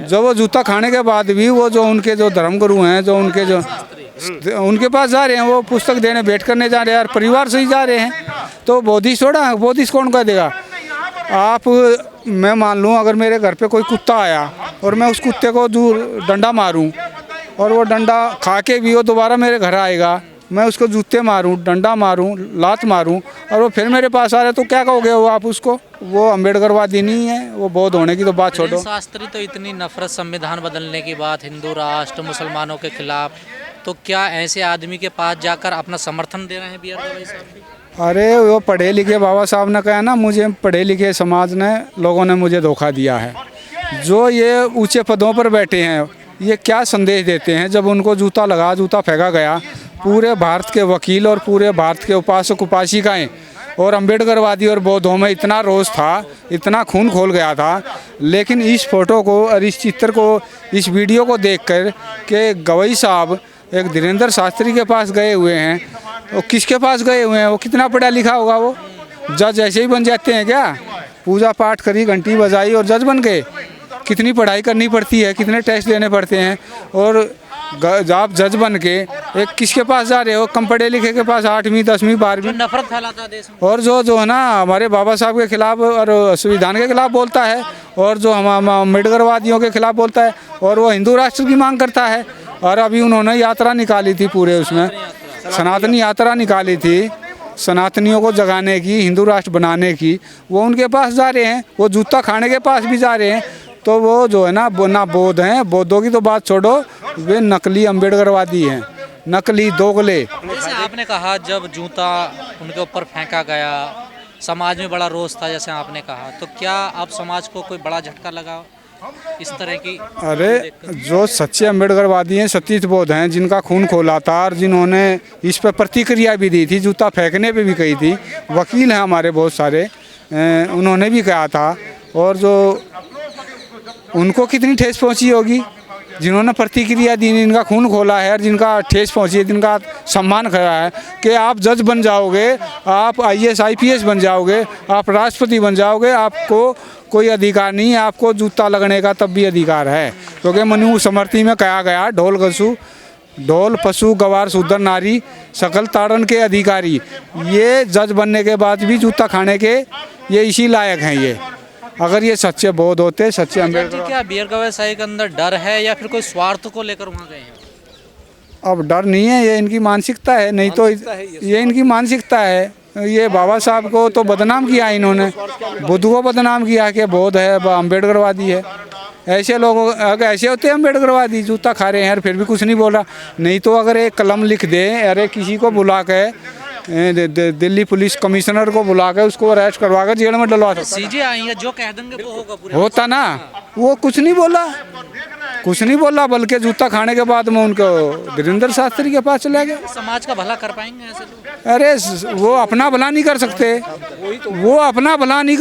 जो वो जूता खाने के बाद भी वो जो उनके जो धर्मगुरु हैं, जो उनके जो उनके पास जा रहे हैं, वो पुस्तक देने भेंट करने जा रहे हैं, और परिवार से ही जा रहे हैं। तो बोधिस थोड़ा, बोधिस कौन कह देगा। आप मैं मान लूँ अगर मेरे घर पे कोई कुत्ता आया और मैं उस कुत्ते को डंडा मारूं और वो डंडा खा के भी वो दोबारा मेरे घर आएगा, मैं उसको जूते मारूं, डंडा मारूं, लात मारूं और वो फिर मेरे पास आ रहे, तो क्या कहोगे वो आप उसको? वो अम्बेडकरवादी नहीं है, वो बौद्ध होने की तो बात छोड़ो। शास्त्री तो इतनी नफरत संविधान बदलने की बात, हिंदू राष्ट्र, मुसलमानों के खिलाफ, तो क्या ऐसे आदमी के पास जाकर अपना समर्थन दे रहे हैं बी आर गवई साहब? अरे वो पढ़े लिखे बाबा साहब ने कहा ना, मुझे पढ़े लिखे समाज ने, लोगों ने मुझे धोखा दिया है। जो ये ऊंचे पदों पर बैठे हैं, ये क्या संदेश देते हैं? जब उनको जूता फेंका गया, पूरे भारत के वकील और पूरे भारत के उपासक उपासिकाएं और अम्बेडकरवादी और बौद्धों में इतना रोष था, इतना खून खोल गया था, लेकिन इस फोटो को और इस चित्र को, इस वीडियो को देखकर कि गवई साहब एक धीरेन्द्र शास्त्री के पास गए हुए हैं, वो किसके पास गए हुए हैं? वो कितना पढ़ा लिखा होगा? वो जज ऐसे ही बन जाते हैं क्या? पूजा पाठ करी, घंटी बजाई और जज बन गए? कितनी पढ़ाई करनी पड़ती है, कितने टेस्ट देने पड़ते हैं। और आप जज बन के एक किसके पास जा रहे हो? कम पढ़े लिखे के पास, 8वीं 10वीं 12वीं। नफरत फैलाता है देश में। और जो है ना हमारे बाबा साहब के खिलाफ और संविधान के खिलाफ बोलता है, और जो हम अम्बेडकरवादियों के खिलाफ बोलता है, और वो हिंदू राष्ट्र की मांग करता है। और अभी उन्होंने यात्रा निकाली थी, पूरे उसमें सनातनी यात्रा निकाली थी, सनातनियों को जगाने की, हिंदू राष्ट्र बनाने की। वो उनके पास जा रहे हैं, वो जूता खाने के पास भी जा रहे हैं। तो वो जो है ना बौद्ध हैं, बौद्धों की तो बात छोड़ो, वे नकली अम्बेडकरवादी हैं, नकली दोगले। जैसे आपने कहा जब जूता उनके ऊपर फेंका गया, समाज में बड़ा रोष था, जैसे आपने कहा, तो क्या अब समाज को कोई बड़ा झटका लगा इस तरह की? अरे जो सच्चे अम्बेडकरवादी हैं, सतीश बौद्ध हैं, जिनका खून खोला था और जिन्होंने इस पर प्रतिक्रिया भी दी थी, जूता फेंकने पे भी कही थी, वकील हैं हमारे बहुत सारे, उन्होंने भी कहा था। और जो उनको कितनी ठेस पहुंची होगी जिन्होंने प्रतिक्रिया दी, जिनका खून खोला है और जिनका ठेस पहुंची है, जिनका सम्मान करा है कि आप जज बन जाओगे, आप IAS IPS बन जाओगे, आप राष्ट्रपति बन जाओगे, आपको कोई अधिकार नहीं है, आपको जूता लगने का तब भी अधिकार है। क्योंकि मनु समृति में कहा गया, ढोल पशु गवार शूद्र नारी सकल ताड़न के अधिकारी। ये जज बनने के बाद भी जूता खाने के ये इसी लायक हैं। ये अगर ये सच्चे बौद्ध होते, सच्चे अम्बेडकर। क्या बी आर गवई साहब के अंदर डर है या फिर कोई स्वार्थ को लेकर वहाँ गए हैं? अब डर नहीं है, ये इनकी मानसिकता है, नहीं तो ये इनकी मानसिकता है। ये बाबा साहब को तो बदनाम किया इन्होंने, बुद्ध को बदनाम किया कि बौद्ध है, अम्बेडकरवादी है। ऐसे लोग अगर ऐसे होते हैं अम्बेडकरवादी, जूता खा रहे हैं और फिर भी कुछ नहीं बोल रहा। नहीं तो अगर एक कलम लिख दे, अरे किसी को बुला के दिल्ली पुलिस कमिश्नर को बुला के उसको अरेस्ट करवा कर जेल में डलवा सकता। सीजे आई है, जो कह देंगे वो होगा पूरे। होता ना, वो कुछ नहीं बोला, बल्कि जूता खाने के बाद में उनको धीरेन्द्र शास्त्री के पास चले गए। समाज का भला कर पाएंगे ऐसे लोग? अरे वो अपना भला नहीं कर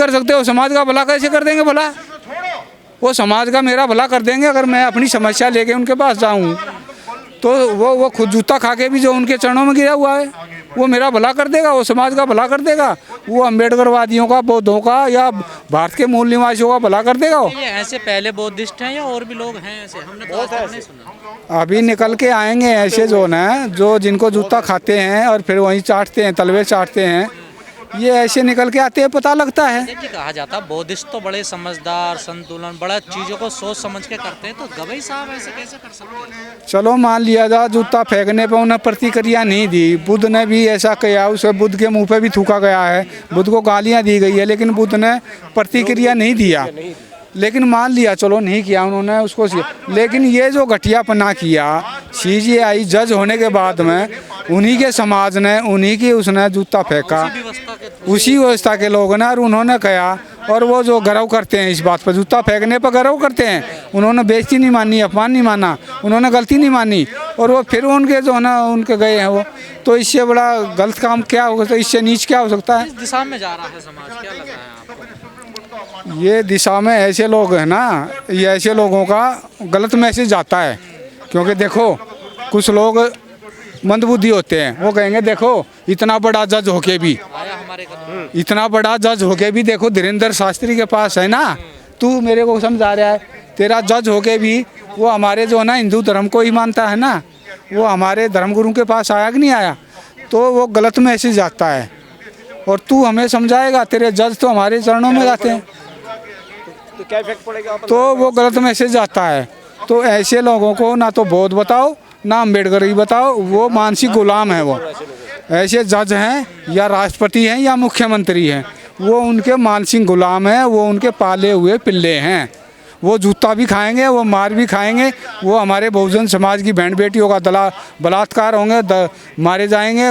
सकते, वो समाज का भला कैसे कर देंगे? भला वो समाज का मेरा भला कर देंगे अगर मैं अपनी समस्या लेके उनके पास जाऊं, तो वो खुद जूता खा के भी जो उनके चरणों में गिरा हुआ है, वो मेरा भला कर देगा, वो समाज का भला कर देगा, वो अम्बेडकरवादियों का, बौद्धों का या भारत के मूल निवासियों का भला कर देगा। ये ऐसे पहले बौद्धिस्ट हैं या और भी लोग हैं ऐसे? हमने तो आज तक नहीं सुना। अभी निकल के आएंगे ऐसे जो ना, जो जिनको जूता खाते हैं और फिर वहीं चाटते हैं, तलवे चाटते हैं, ये ऐसे निकल के आते हैं, पता लगता है। देखिए कहा जाता है बौद्धिस्ट तो बड़े समझदार, संतुलन, बड़ा चीज़ों को सोच समझ के करते हैं, तो गवई साहब ऐसे कैसे कर सकते हैं? चलो मान लिया जा, जूता फेंकने पे उन्हें प्रतिक्रिया नहीं दी, बुद्ध ने भी ऐसा किया, उसे बुद्ध के मुंह पे भी थूका गया है, बुद्ध को गालियाँ दी गई है, लेकिन बुद्ध ने प्रतिक्रिया नहीं दिया। लेकिन मान लिया चलो नहीं किया उन्होंने उसको, लेकिन ये जो घटियापना किया CJI जज होने के बाद में, उन्हीं के समाज ने, उन्हीं की उसने जूता फेंका, उसी व्यवस्था के लोगों ने, और उन्होंने कहा। और वो जो गर्व करते हैं इस बात पर, जूता फेंकने पर गर्व करते हैं, उन्होंने बेइज्जती नहीं मानी, अपमान नहीं माना, उन्होंने गलती नहीं मानी, और वो फिर उनके जो है ना उनके गए हैं वो। तो इससे बड़ा गलत काम क्या हो सकता है, इससे नीच क्या हो सकता है? इस दिशा में जा रहा है समाज, क्या लगा है आपको? ये दिशा में ऐसे लोग हैं ना, ये ऐसे लोगों का गलत मैसेज जाता है। क्योंकि देखो कुछ लोग मंदबुद्धि होते हैं, वो कहेंगे देखो इतना बड़ा जज होके भी, देखो धीरेन्द्र शास्त्री के पास है ना, तू मेरे को समझा रहा है, तेरा जज होके भी वो हमारे जो है ना हिंदू धर्म को ही मानता है ना, वो हमारे धर्मगुरु के पास आया कि नहीं आया, तो वो गलत मैसेज जाता है। और तू हमें समझाएगा, तेरे जज तो हमारे चरणों में जाते हैं, तो क्या इफेक्ट पड़ेगा? तो वो गलत मैसेज जाता है। तो ऐसे लोगों को ना तो बौद्ध बताओ ना अम्बेडकर ही बताओ, वो मानसिक गुलाम है। वो ऐसे जज हैं या राष्ट्रपति हैं या मुख्यमंत्री हैं, वो उनके मानसिक गुलाम हैं, वो उनके पाले हुए पिल्ले हैं। वो जूता भी खाएंगे, वो मार भी खाएंगे, वो हमारे बहुजन समाज की बहन बेटियों का बलात्कार होंगे, मारे जाएंगे,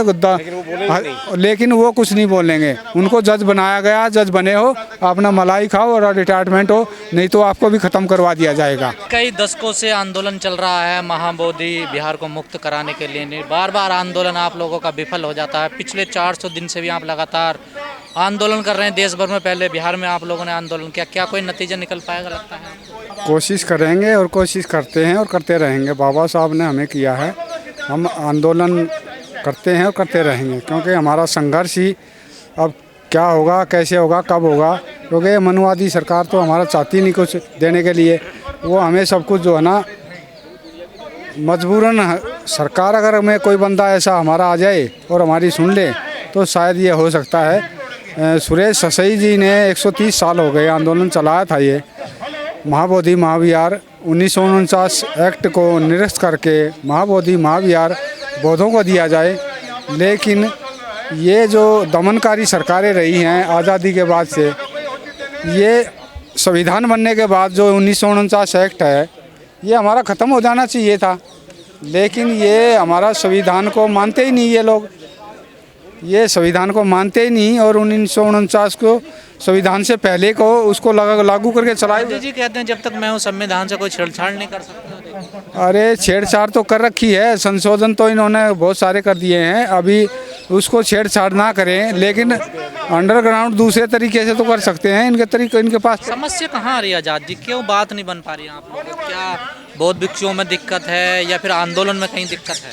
लेकिन वो कुछ नहीं बोलेंगे। उनको जज बनाया गया, जज बने हो, अपना मलाई खाओ और रिटायरमेंट हो, नहीं तो आपको भी ख़त्म करवा दिया जाएगा। कई दशकों से आंदोलन चल रहा है महाबोधि बिहार को मुक्त कराने के लिए, बार बार आंदोलन आप लोगों का विफल हो जाता है। पिछले 400 दिन से भी आप लगातार आंदोलन कर रहे हैं देश भर में, पहले बिहार में आप लोगों ने आंदोलन किया, क्या कोई नतीजा निकल पाएगा लगता है? कोशिश करेंगे और कोशिश करते हैं और करते रहेंगे। बाबा साहब ने हमें किया है, हम आंदोलन करते हैं और करते रहेंगे, क्योंकि हमारा संघर्ष ही अब क्या होगा, कैसे होगा, कब होगा, क्योंकि मनुवादी सरकार तो हमारा चाहती नहीं कुछ देने के लिए। वो हमें सब कुछ जो है ना मजबूरन, सरकार अगर हमें कोई बंदा ऐसा हमारा आ जाए और हमारी सुन ले तो शायद ये हो सकता है। सुरेश ससई जी ने 130 साल हो गए आंदोलन चलाया था। ये महाबोधि महाविहार 1949 एक्ट को निरस्त करके महाबोधि महाविहार बौद्धों को दिया जाए, लेकिन ये जो दमनकारी सरकारें रही हैं आज़ादी के बाद से, ये संविधान बनने के बाद जो 1949 एक्ट है ये हमारा ख़त्म हो जाना चाहिए था, लेकिन ये हमारा संविधान को मानते ही नहीं। ये लोग ये संविधान को मानते ही नहीं और 1949 को संविधान से पहले को उसको लागू करके चलाए। मोदी जी कहते हैं जब तक मैं हूँ संविधान से कोई छेड़छाड़ नहीं कर सकता। अरे छेड़छाड़ तो कर रखी है, संशोधन तो इन्होंने बहुत सारे कर दिए हैं, अभी उसको छेड़छाड़ ना करें, लेकिन अंडरग्राउंड दूसरे तरीके से तो कर सकते हैं। इनके पास समस्या कहाँ आ रही है आज़ाद जी, क्यों बात नहीं बन पा रही है आप लोगों को? क्या बौद्ध भिक्षुओं में दिक्कत है या फिर आंदोलन में कहीं दिक्कत है?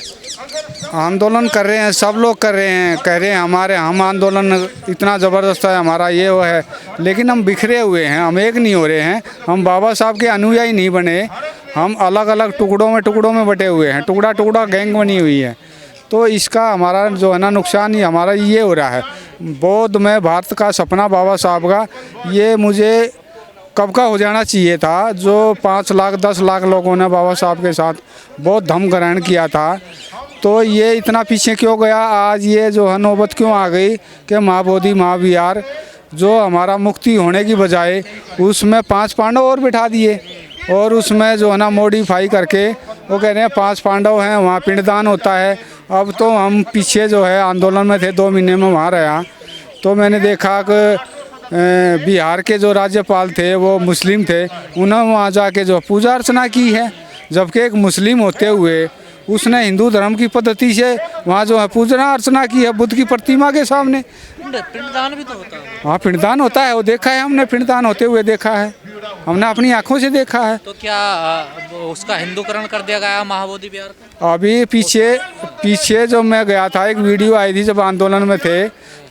आंदोलन कर रहे हैं, सब लोग कर रहे हैं, कह रहे हैं हम आंदोलन इतना ज़बरदस्त है, हमारा ये वो है, लेकिन हम बिखरे हुए हैं, हम एक नहीं हो रहे हैं। हम बाबा साहब के अनुयायी नहीं बने, हम अलग अलग टुकड़ों में बटे हुए हैं, टुकड़ा गैंग बनी हुई है। तो इसका हमारा जो है ना नुकसान ही हमारा ये हो रहा है। बौद्ध में भारत का सपना बाबा साहब का, ये मुझे कब का हो जाना चाहिए था। जो 5 लाख 10 लाख लोगों ने बाबा साहब के साथ बहुत धर्म ग्रहण किया था, तो ये इतना पीछे क्यों गया? आज ये जो है नौबत क्यों आ गई कि महाबोधि महाविहार जो हमारा मुक्ति होने की बजाय उसमें 5 पांडव और बिठा दिए, और उसमें जो है ना मॉडिफाई करके वो कह रहे हैं 5 पांडव हैं, वहाँ पिंडदान होता है। अब तो हम पीछे जो है आंदोलन में थे, 2 महीने में वहाँ रहा, तो मैंने देखा कि बिहार के जो राज्यपाल थे वो मुस्लिम थे, उन्होंने वहाँ जाके जो पूजा अर्चना की है, जबकि एक मुस्लिम होते हुए उसने हिंदू धर्म की पद्धति से वहाँ जो है पूजा अर्चना की है बुद्ध की प्रतिमा के सामने। पिंडदान भी तो होता है? हाँ, पिंडदान होता है, वो देखा है हमने, पिंडदान होते हुए देखा है, हमने अपनी आंखों से देखा है। तो क्या उसका हिंदूकरण कर दिया गया महाबोधि बिहार का? अभी पीछे जो मैं गया था, एक वीडियो आई थी जब आंदोलन में थे,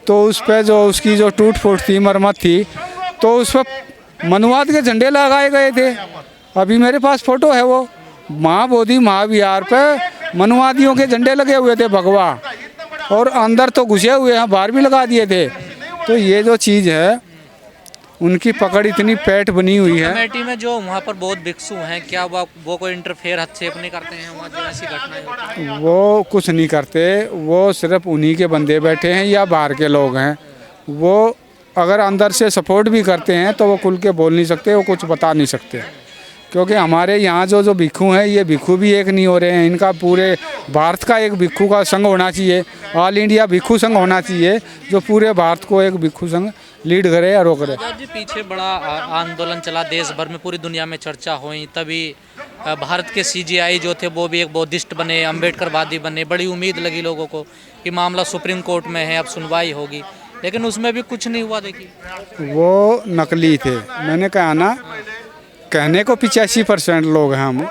तो उस पर जो उसकी जो टूट फूट थी, मरम्मत थी, तो उस पर मनुवाद के झंडे लगाए गए थे। अभी मेरे पास फोटो है, वो महाबोधि महाविहार पे मनुवादियों के झंडे लगे हुए थे, भगवा, और अंदर तो घुसे हुए हैं, बाहर भी लगा दिए थे। तो ये जो चीज़ है उनकी पकड़ इतनी पैठ बनी हुई है। कमेटी में जो वहाँ पर बहुत भिक्षु हैं, क्या वो कोई इंटरफेयर हस्तक्षेप नहीं करते हैं वहाँ जो ऐसी घटनाएं होती हैं? वो कुछ नहीं करते, वो सिर्फ उन्हीं के बंदे बैठे हैं या बाहर के लोग हैं। वो अगर अंदर से सपोर्ट भी करते हैं तो वो खुल के बोल नहीं सकते, वो कुछ बता नहीं सकते, क्योंकि हमारे यहाँ जो भिक्षु हैं ये भिक्षु भी एक नहीं हो रहे हैं। इनका पूरे भारत का एक भिक्षु का संघ होना चाहिए, ऑल इंडिया भिक्षु संघ होना चाहिए, जो पूरे भारत को एक भिक्षु संघ लीड करे या रोक करे। जी पीछे बड़ा आंदोलन चला देश भर में, पूरी दुनिया में चर्चा हुई, तभी भारत के CJI जो थे वो भी एक बौद्धिस्ट बने, अम्बेडकरवादी बने, बड़ी उम्मीद लगी लोगों को कि मामला सुप्रीम कोर्ट में है, अब सुनवाई होगी, लेकिन उसमें भी कुछ नहीं हुआ। देखिए वो नकली थे, मैंने कहा ना, कहने को 85% लोग हैं हम,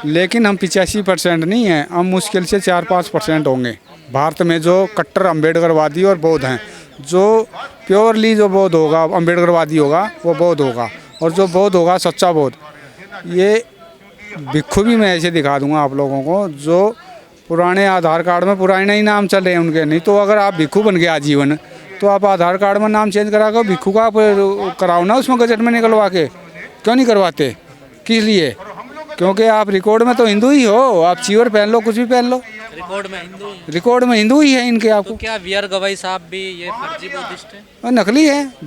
लेकिन हम 85% नहीं हैं, हम मुश्किल से 4-5% होंगे भारत में जो कट्टर अम्बेडकरवादी और बौद्ध हैं। जो प्योरली जो बौद्ध होगा, अम्बेडकरवादी होगा, वो बौद्ध होगा, और जो बौद्ध होगा सच्चा बौद्ध, ये भिक्खु भी मैं ऐसे दिखा दूंगा आप लोगों को, जो पुराने आधार कार्ड में पुराने ही नाम चल रहे हैं उनके। नहीं तो अगर आप भिक्खु बन गए आजीवन, तो आप आधार कार्ड में नाम चेंज करा कर भिक्खु का आप कराओ ना उसमें गजट में निकलवा के। क्यों नहीं करवाते? किस लिए? क्योंकि आप रिकॉर्ड में तो हिंदू ही हो, आप चीवर पहन लो, कुछ भी पहन लो, रिकॉर्ड में हिंदू हैं। रिकॉर्ड में हिंदू ही है इनके। तो आपको क्या वीर गवाई साहब भी ये फर्जी बुद्धिस्ट है? और नकली है।